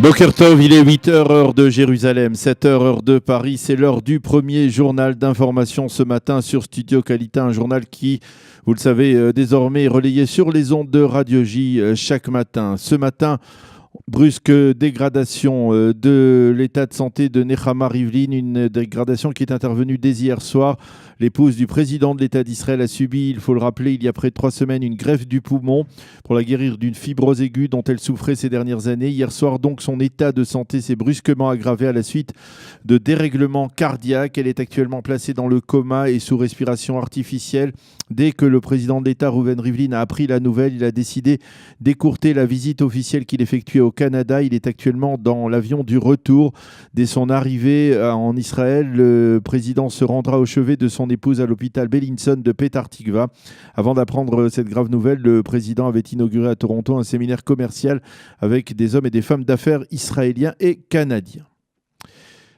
Boker Tov, il est 8h heure de Jérusalem, 7h heure de Paris. C'est l'heure du premier journal d'information ce matin sur Studio Qualité, un journal qui, vous le savez, désormais est relayé sur les ondes de Radio J chaque matin. Ce matin, brusque dégradation de l'état de santé de Nechama Rivlin, une dégradation qui est intervenue dès hier soir. L'épouse du président de l'État d'Israël a subi, il faut le rappeler, il y a près de 3 semaines, une greffe du poumon pour la guérir d'une fibrose aiguë dont elle souffrait ces dernières années. Hier soir, donc, son état de santé s'est brusquement aggravé à la suite de dérèglements cardiaques. Elle est actuellement placée dans le coma et sous respiration artificielle. Dès que le président de l'État, Reuven Rivlin, a appris la nouvelle, il a décidé d'écourter la visite officielle qu'il effectuait au Canada. Il est actuellement dans l'avion du retour. Dès son arrivée en Israël, le président se rendra au chevet de son épouse à l'hôpital Bellinson de Petah Tikva. Avant d'apprendre cette grave nouvelle, le président avait inauguré à Toronto un séminaire commercial avec des hommes et des femmes d'affaires israéliens et canadiens.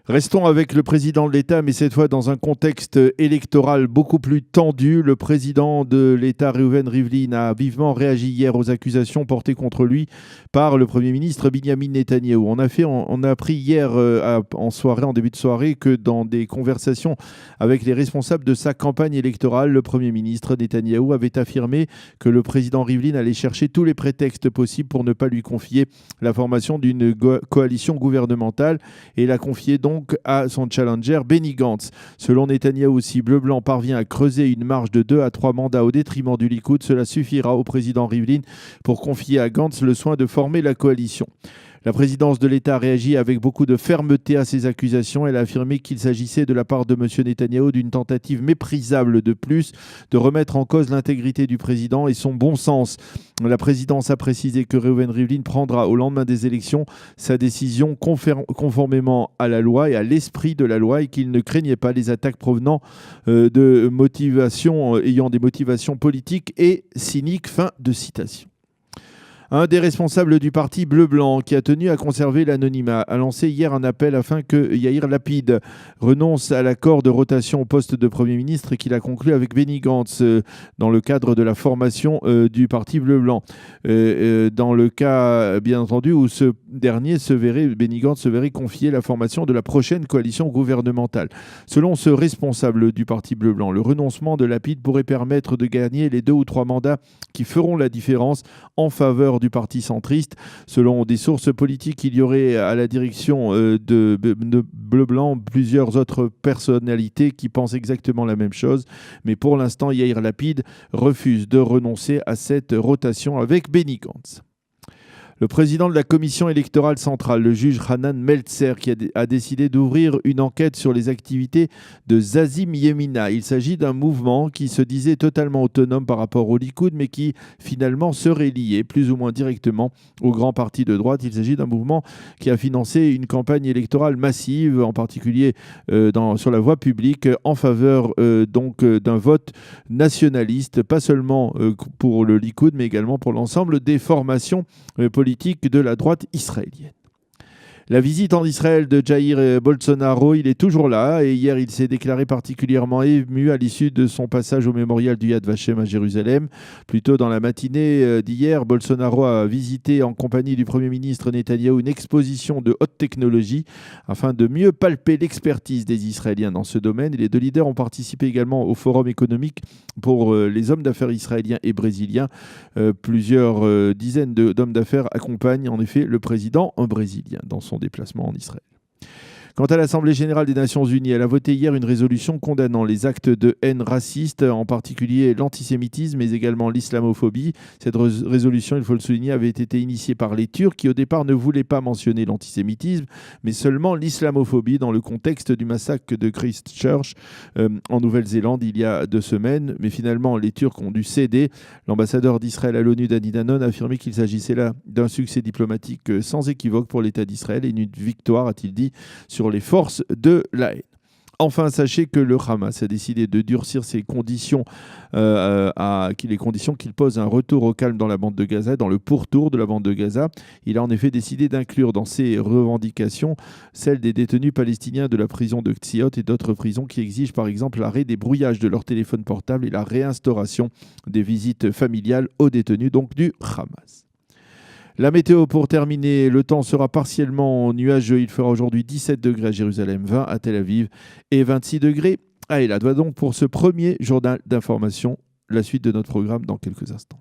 Restons avec le président de l'État, mais cette fois dans un contexte électoral beaucoup plus tendu. Le président de l'État, Reuven Rivlin, a vivement réagi hier aux accusations portées contre lui par le Premier ministre Binyamin Netanyahou. On a appris hier en début de soirée, que dans des conversations avec les responsables de sa campagne électorale, le Premier ministre Netanyahou avait affirmé que le président Rivlin allait chercher tous les prétextes possibles pour ne pas lui confier la formation d'une coalition gouvernementale, et l'a confié donc à son challenger Benny Gantz. Selon Netanyahou, si Bleu Blanc parvient à creuser une marge de 2 à 3 mandats au détriment du Likoud, cela suffira au président Rivlin pour confier à Gantz le soin de former la coalition. La présidence de l'État a réagi avec beaucoup de fermeté à ces accusations. Elle a affirmé qu'il s'agissait de la part de M. Netanyahou d'une tentative méprisable de plus de remettre en cause l'intégrité du président et son bon sens. La présidence a précisé que Reuven Rivlin prendra au lendemain des élections sa décision conformément à la loi et à l'esprit de la loi, et qu'il ne craignait pas les attaques provenant de motivations ayant des motivations politiques et cyniques. Fin de citation. Un des responsables du parti Bleu-Blanc, qui a tenu à conserver l'anonymat, a lancé hier un appel afin que Yair Lapid renonce à l'accord de rotation au poste de Premier ministre qu'il a conclu avec Benny Gantz dans le cadre de la formation du parti Bleu-Blanc. Dans le cas, bien entendu, où ce dernier Benny Gantz se verrait confier la formation de la prochaine coalition gouvernementale. Selon ce responsable du parti Bleu-Blanc, le renoncement de Lapid pourrait permettre de gagner les 2 ou 3 mandats qui feront la différence en faveur du parti centriste. Selon des sources politiques, il y aurait à la direction de Bleu-Blanc plusieurs autres personnalités qui pensent exactement la même chose. Mais pour l'instant, Yair Lapid refuse de renoncer à cette rotation avec Benny Gantz. Le président de la commission électorale centrale, le juge Hanan Meltzer, qui a décidé d'ouvrir une enquête sur les activités de Zazim Yemina. Il s'agit d'un mouvement qui se disait totalement autonome par rapport au Likoud, mais qui finalement serait lié plus ou moins directement au grand parti de droite. Il s'agit d'un mouvement qui a financé une campagne électorale massive, en particulier sur la voie publique, en faveur d'un vote nationaliste, pas seulement pour le Likoud, mais également pour l'ensemble des formations politiques de la droite israélienne. La visite en Israël de Jair Bolsonaro, il est toujours là, et hier il s'est déclaré particulièrement ému à l'issue de son passage au mémorial du Yad Vashem à Jérusalem. Plus tôt dans la matinée d'hier, Bolsonaro a visité en compagnie du Premier ministre Netanyahou une exposition de haute technologie afin de mieux palper l'expertise des Israéliens dans ce domaine. Et les 2 leaders ont participé également au forum économique pour les hommes d'affaires israéliens et brésiliens. Plusieurs dizaines d'hommes d'affaires accompagnent en effet le président brésilien dans son déplacement en Israël. Quant à l'Assemblée générale des Nations unies, elle a voté hier une résolution condamnant les actes de haine raciste, en particulier l'antisémitisme, mais également l'islamophobie. Cette résolution, il faut le souligner, avait été initiée par les Turcs qui, au départ, ne voulaient pas mentionner l'antisémitisme, mais seulement l'islamophobie dans le contexte du massacre de Christchurch en Nouvelle-Zélande il y a 2 semaines. Mais finalement, les Turcs ont dû céder. L'ambassadeur d'Israël à l'ONU, Dani Danon, a affirmé qu'il s'agissait là d'un succès diplomatique sans équivoque pour l'État d'Israël et une victoire, a-t-il dit, sur les forces de la haine. Enfin, sachez que le Hamas a décidé de durcir ses conditions, les conditions qu'il pose à un retour au calme dans la bande de Gaza, dans le pourtour de la bande de Gaza. Il a en effet décidé d'inclure dans ses revendications celles des détenus palestiniens de la prison de Ktziot et d'autres prisons qui exigent par exemple l'arrêt des brouillages de leur téléphone portable et la réinstauration des visites familiales aux détenus donc du Hamas. La météo pour terminer, le temps sera partiellement nuageux. Il fera aujourd'hui 17 degrés à Jérusalem, 20 à Tel Aviv et 26 degrés à Eilat. Voilà donc pour ce premier journal d'information. La suite de notre programme dans quelques instants.